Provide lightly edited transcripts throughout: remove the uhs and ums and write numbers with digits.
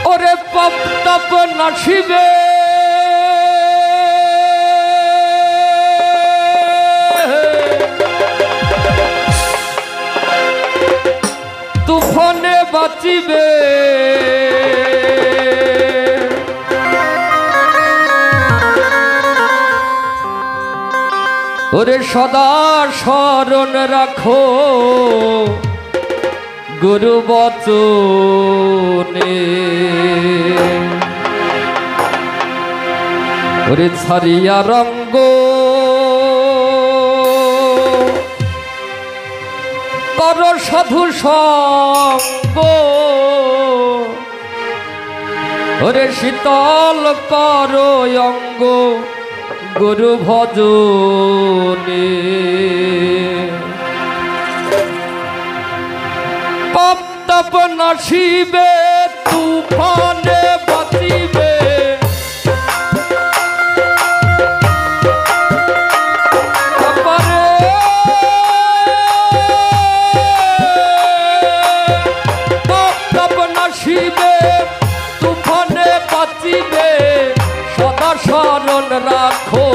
ওরে পাপ তাপ নাশিবে তুফানে বাঁচিবে ওরে সদা স্মরণ রাখো গুরু বচনে ওরে ছাড়িয়া রঙ্গ কর সাধু সঙ্গ ওরে শীতল কর অঙ্গ গুরু ভজনে পাপ তাপ নাশিবে তুফানে বাঁচিবে পাপ তাপ নাশিবে তুফানে বাঁচিবে সদা স্মরণ রাখো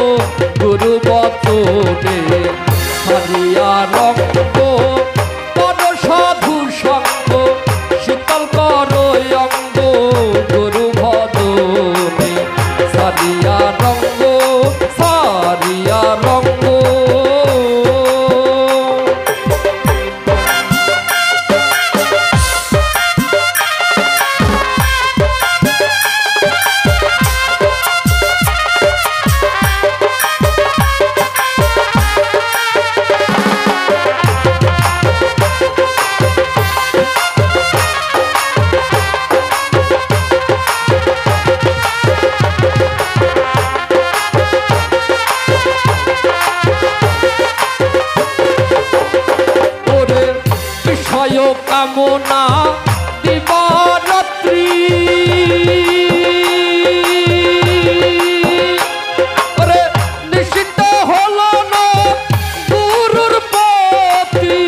গুরু বচনে ছাড়িয়া রঙ্গ কর সাধু সঙ্গ শীতল কর অঙ্গ গুরু ভজনে ছাড়িয়া রঙ্গ ছাড়িয়া রঙ্গ কামনা দিবারাত্রি ওরে নিশ্চিত হলো না গুরুর প্রতি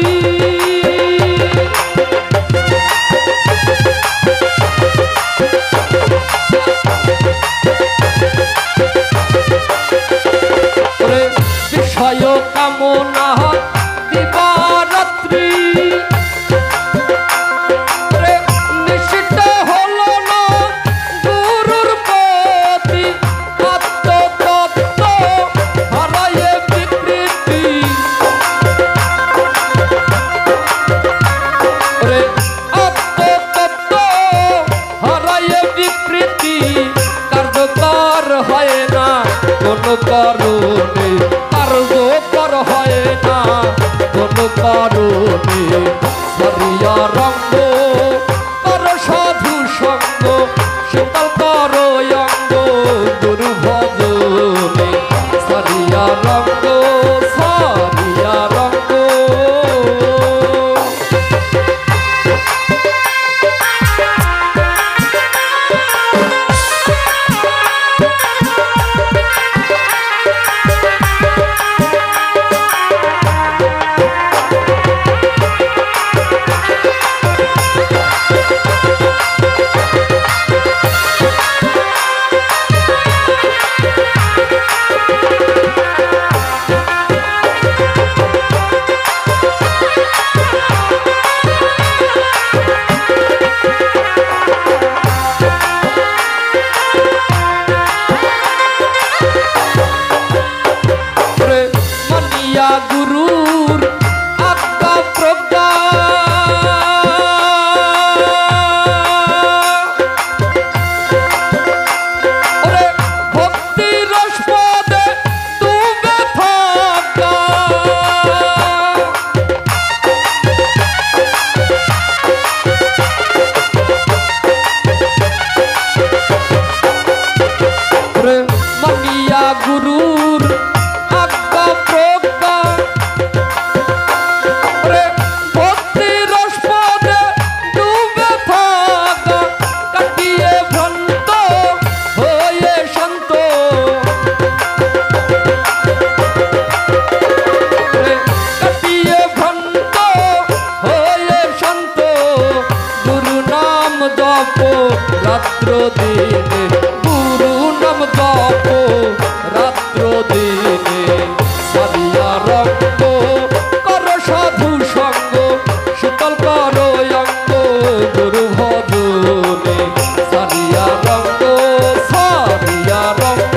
ওরে বিষয় কামনা দিবারাত্রি কোনো কারণে কার্যকর হয় না কোনো কারণে ছাড়িয়া রঙ্গ কর সাধু সঙ্গ শীতল কর অঙ্গ গুরু ভজনে ছাড়িয়া রঙ্গ ছাড়িয়া রঙ্গ রাত্র দিনে গুরু নাম জপ রাত্র দিনে সারিয়া রঙ্গ কর সাধু সঙ্গ শীতল কর অঙ্গ গুরু ভজনে সারিয়া রঙ্গ সারিয়া রঙ্গ।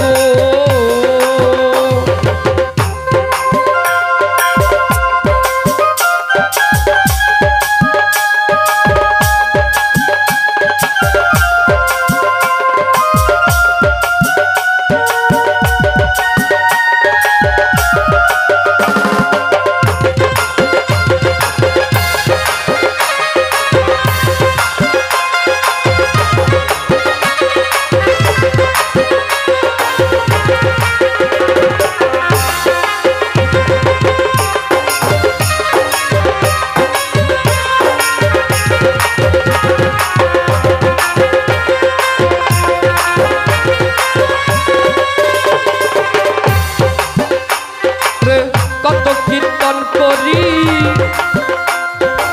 কত কীর্তন করি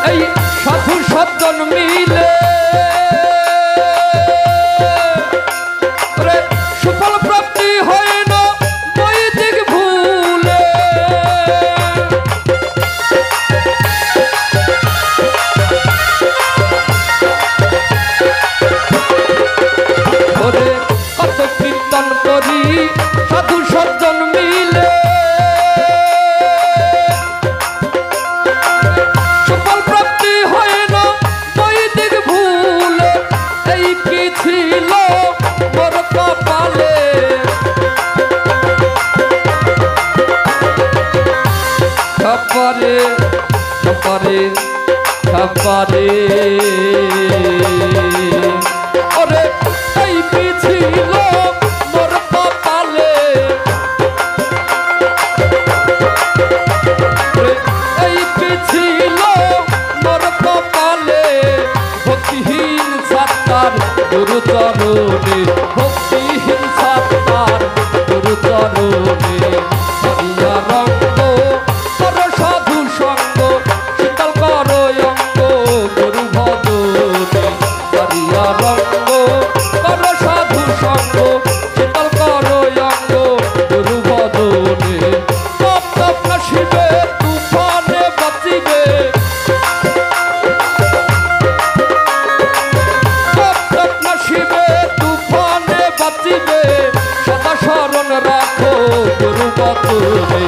এই সাধু সজ্জন মিলে সুফল প্রাপ্তি হয় না বৈদিক ভুলে। কত কীর্তন করি সাধু সজ্জন মিলে ছিল মোর কপালে খপরে খপরে খপরে ওরে এই কি ছিল মোর কপালে এই কি ছিল মোর কপালে ভক্তিহীন সাত্তার গুরু চরণে ভক্তিহীন সাত্তার গুরু চরণে সারিয়া রঙ্গ কর সাধু সঙ্গ শীতল কর অঙ্গ গুরু ভজনে সারিয়া রঙ্গ কর সাধু সঙ্গ শীতল কর অঙ্গ গুরু ভজনে তপ তপ নসিবে তুফানে বাঁচিবে শিবে তুফানে বাঁচিবে সদা স্মরণ রাখো গুরু বচনে